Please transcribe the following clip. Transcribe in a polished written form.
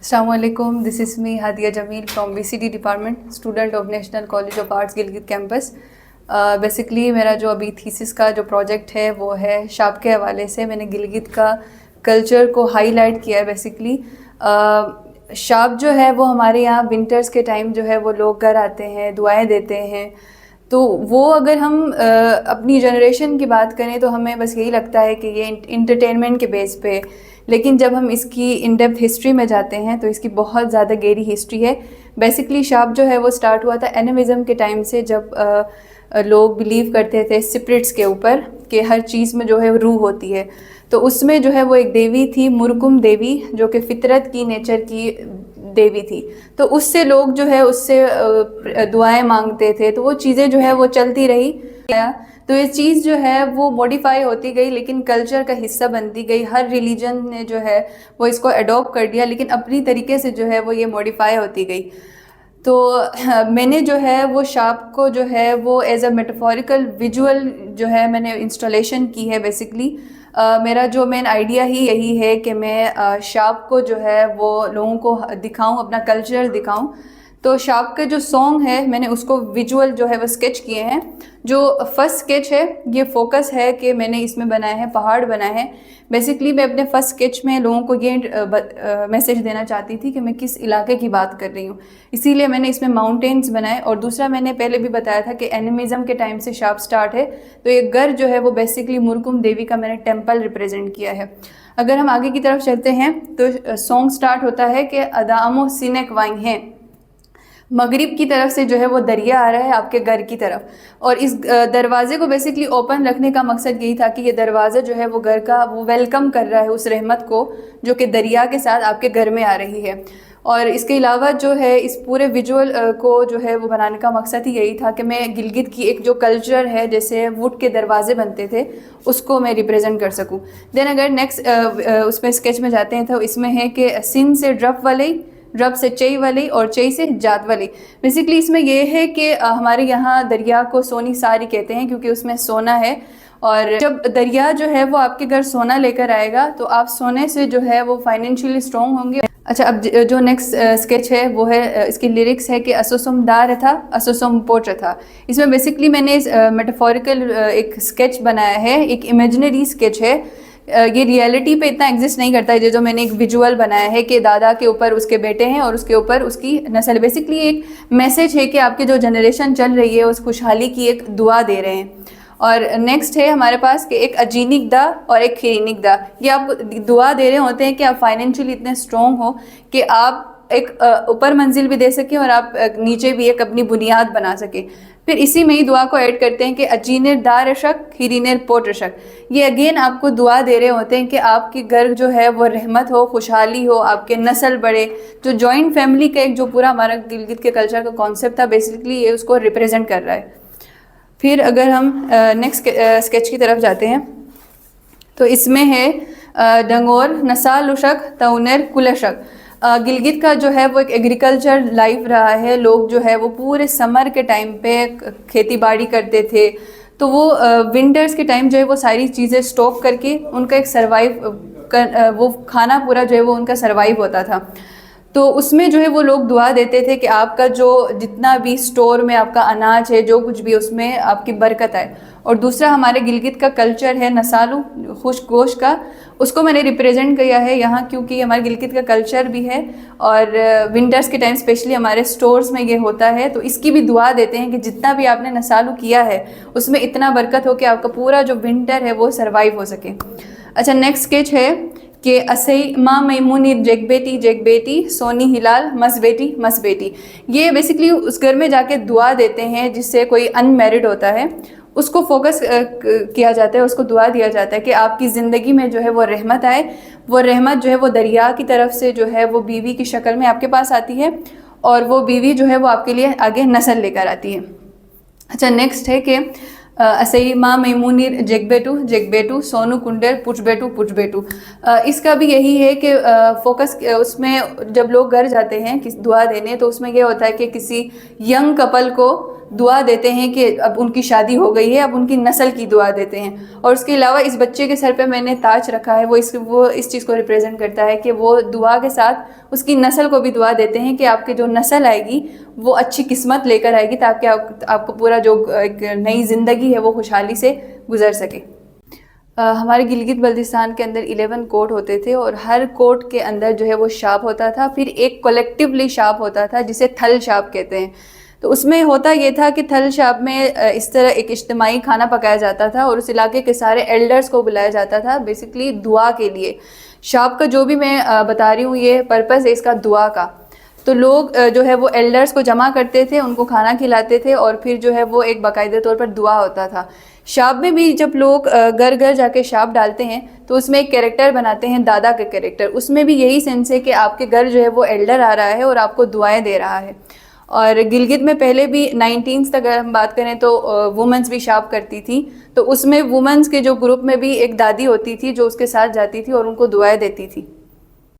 Assalamu alaikum. This is me Hadia Jamil from VCD department, student of National College of Arts Gilgit campus. Basically मेरा जो अभी thesis का जो project है वो है शाप के हवाले से। मैंने गिलगित का कल्चर को हाईलाइट किया है। बेसिकली शाप जो है वो हमारे यहाँ विंटर्स के टाइम जो है वो लोग घर आते हैं, दुआएं देते हैं। तो वो अगर हम अपनी जनरेशन की बात करें तो हमें बस यही लगता है कि ये इंटरटेनमेंट के बेस पे, लेकिन जब हम इसकी इन डेप्थ हिस्ट्री में जाते हैं तो इसकी बहुत ज़्यादा गहरी हिस्ट्री है। बेसिकली शाप जो है वो स्टार्ट हुआ था एनिमिज़म के टाइम से, जब लोग बिलीव करते थे स्पिरिट्स के ऊपर कि हर चीज़ में जो है रूह होती है। तो उसमें जो है वो एक देवी थी मुरकुम देवी, जो कि फितरत की, नेचर की देवी थी। तो उससे लोग जो है उससे दुआएं मांगते थे। तो वो चीज़ें जो है वो चलती रही। तो ये चीज़ जो है वो मॉडिफाई होती गई, लेकिन कल्चर का हिस्सा बनती गई। हर रिलीजन ने जो है वो इसको अडॉप्ट कर दिया, लेकिन अपनी तरीके से जो है वो ये मॉडिफाई होती गई। तो मैंने जो है वो शाप को जो है वो एज अ मेटाफोरिकल विजुअल जो है मैंने इंस्टॉलेशन की है। बेसिकली मेरा जो मेन आइडिया ही यही है कि मैं शाप को जो है वो लोगों को दिखाऊं, अपना कल्चर दिखाऊं। तो शाप के जो सॉन्ग है मैंने उसको विजुअल जो है वो स्केच किए हैं। जो फर्स्ट स्केच है ये फोकस है कि मैंने इसमें बनाए हैं पहाड़ बनाए हैं। बेसिकली मैं अपने फर्स्ट स्केच में लोगों को ये मैसेज देना चाहती थी कि मैं किस इलाके की बात कर रही हूँ, इसीलिए मैंने इसमें माउंटेन्स बनाए। और दूसरा मैंने पहले भी बताया था कि एनिमिज़म के टाइम से शाप स्टार्ट है। तो ये घर जो है वो बेसिकली मुरकुम देवी का मैंने टेम्पल रिप्रेजेंट किया है। अगर हम आगे की तरफ चलते हैं तो सॉन्ग स्टार्ट होता है कि अदामो सिनेक वाइन है, मगरिब की तरफ से जो है वो दरिया आ रहा है आपके घर की तरफ। और इस दरवाज़े को बेसिकली ओपन रखने का मकसद यही था कि ये दरवाज़ा जो है वो घर का वो वेलकम कर रहा है उस रहमत को जो कि दरिया के साथ आपके घर में आ रही है। और इसके अलावा जो है इस पूरे विजुअल को जो है वो बनाने का मकसद ही यही था कि मैं गिलगित की एक जो कल्चर है, जैसे वुड के दरवाजे बनते थे, उसको मैं रिप्रेजेंट कर सकूं। देन अगर नेक्स्ट उसमें स्केच में जाते हैं तो इसमें है कि सिन से ड्रप वाले, रब से चई वाली और चई से जात वाली। बेसिकली इसमें यह है कि हमारे यहाँ दरिया को सोनी सारी कहते हैं क्योंकि उसमें सोना है। और जब दरिया जो है वो आपके घर सोना लेकर आएगा तो आप सोने से जो है वो फाइनेंशियली स्ट्रॉन्ग होंगे। अच्छा, अब जो नेक्स्ट स्केच है वो है, इसकी लिरिक्स है कि असोसम दार था असोसम पोट था। इसमें बेसिकली मैंने मेटाफोरिकल एक स्केच बनाया है, एक इमेजिनरी स्केच है। ये रियलिटी पे इतना एग्जिस्ट नहीं करता है। ये जो मैंने एक विजुअल बनाया है कि दादा के ऊपर उसके बेटे हैं और उसके ऊपर उसकी नस्ल। बेसिकली एक मैसेज है कि आपकी जो जनरेशन चल रही है उस खुशहाली की एक दुआ दे रहे हैं। और नेक्स्ट है हमारे पास कि एक अजीनिक दा और एक खीनिक दा। ये आपको दुआ दे रहे होते हैं कि आप फाइनेंशियली इतने स्ट्रॉन्ग हो कि आप एक ऊपर मंजिल भी दे सकें और आप नीचे भी एक अपनी बुनियाद बना सकें। फिर इसी में ही दुआ को ऐड करते हैं कि अजीनेर दार रशक खीरीनेर पोट रशक। ये अगेन आपको दुआ दे रहे होते हैं कि आपके घर जो है वो रहमत हो, खुशहाली हो, आपके नस्ल बढ़े। जो जॉइंट फैमिली का एक जो पूरा हमारा गिलगित के कल्चर का कॉन्सेप्ट था, बेसिकली ये उसको रिप्रेजेंट कर रहा है। फिर अगर हम नेक्स्ट स्केच की तरफ जाते हैं तो इसमें है डंगोर नसाल उशक तउनर कुलशक। गिलगित का जो है वो एक एग्रीकल्चर लाइफ रहा है। लोग जो है वो पूरे समर के टाइम पे खेती बाड़ी करते थे। तो वो विंटर्स के टाइम जो है वो सारी चीज़ें स्टॉक करके उनका एक वो खाना पूरा जो है वो उनका सर्वाइव होता था। तो उसमें जो है वो लोग दुआ देते थे कि आपका जो जितना भी स्टोर में आपका अनाज है, जो कुछ भी, उसमें आपकी बरकत आए। और दूसरा हमारे गिलगित का कल्चर है नसालू खुश गोश का, उसको मैंने रिप्रेजेंट किया है यहाँ क्योंकि हमारे गिलगित का कल्चर भी है। और विंटर्स के टाइम स्पेशली हमारे स्टोर्स में ये होता है। तो इसकी भी दुआ देते हैं कि जितना भी आपने नसालू किया है उसमें इतना बरकत हो कि आपका पूरा जो विंटर है वो सर्वाइव हो सके। अच्छा, नेक्स्ट स्केच है कि असई माँ मैमूनी जेक बेटी सोनी हिलाल मस बेटी। ये बेसिकली उस घर में जाके दुआ देते हैं जिससे कोई अनमैरिड होता है, उसको फोकस किया जाता है, उसको दुआ दिया जाता है कि आपकी ज़िंदगी में जो है वो रहमत आए। वो रहमत जो है वो दरिया की तरफ से जो है वो बीवी की शक्ल में आपके पास आती है और वो बीवी जो है वो आपके लिए आगे नस्ल लेकर आती है। अच्छा, नेक्स्ट है कि असई माँ मैमूनी जेगबेटू सोनू कुंडर पुचबेटू। इसका भी यही है कि फोकस उसमें जब लोग घर जाते हैं किस दुआ देने तो उसमें ये होता है कि किसी यंग कपल को दुआ देते हैं कि अब उनकी शादी हो गई है, अब उनकी नस्ल की दुआ देते हैं। और उसके अलावा इस बच्चे के सर पे मैंने ताज रखा है, वो इस चीज़ को रिप्रेजेंट करता है कि वो दुआ के साथ उसकी नस्ल को भी दुआ देते हैं कि आपकी जो नस्ल आएगी वो अच्छी किस्मत लेकर आएगी, ताकि आपको पूरा जो एक नई ज़िंदगी है वो खुशहाली से गुजर सके। हमारे गिलगित बल्तिस्तान के अंदर 11 कोर्ट होते थे और हर कोर्ट के अंदर जो है वो शाप होता था, फिर एक कलेक्टिवली शाप होता था जिसे थल शाप कहते हैं। तो उसमें होता ये था कि थल शाप में इस तरह एक इज्तिमाई खाना पकाया जाता था और उस इलाके के सारे एल्डर्स को बुलाया जाता था बेसिकली दुआ के लिए। शाप का जो भी मैं बता रही हूँ ये पर्पज़ है इसका दुआ का। तो लोग जो है वो एल्डर्स को जमा करते थे, उनको खाना खिलाते थे और फिर जो है वो एक बाकायदे तौर पर दुआ होता था। शाप में भी जब लोग घर घर जाके शाप डालते हैं तो उसमें एक कैरेक्टर बनाते हैं, दादा का कैरेक्टर। उसमें भी यही सेंस है कि आपके घर जो है वो एल्डर आ रहा है और आपको दुआएं दे रहा है। और गिलगित में पहले भी 19 तक अगर हम बात करें तो वुमेंस भी शाप करती थी। तो उसमें वुमेंस के जो ग्रुप में भी एक दादी होती थी जो उसके साथ जाती थी और उनको दुआएं देती थी।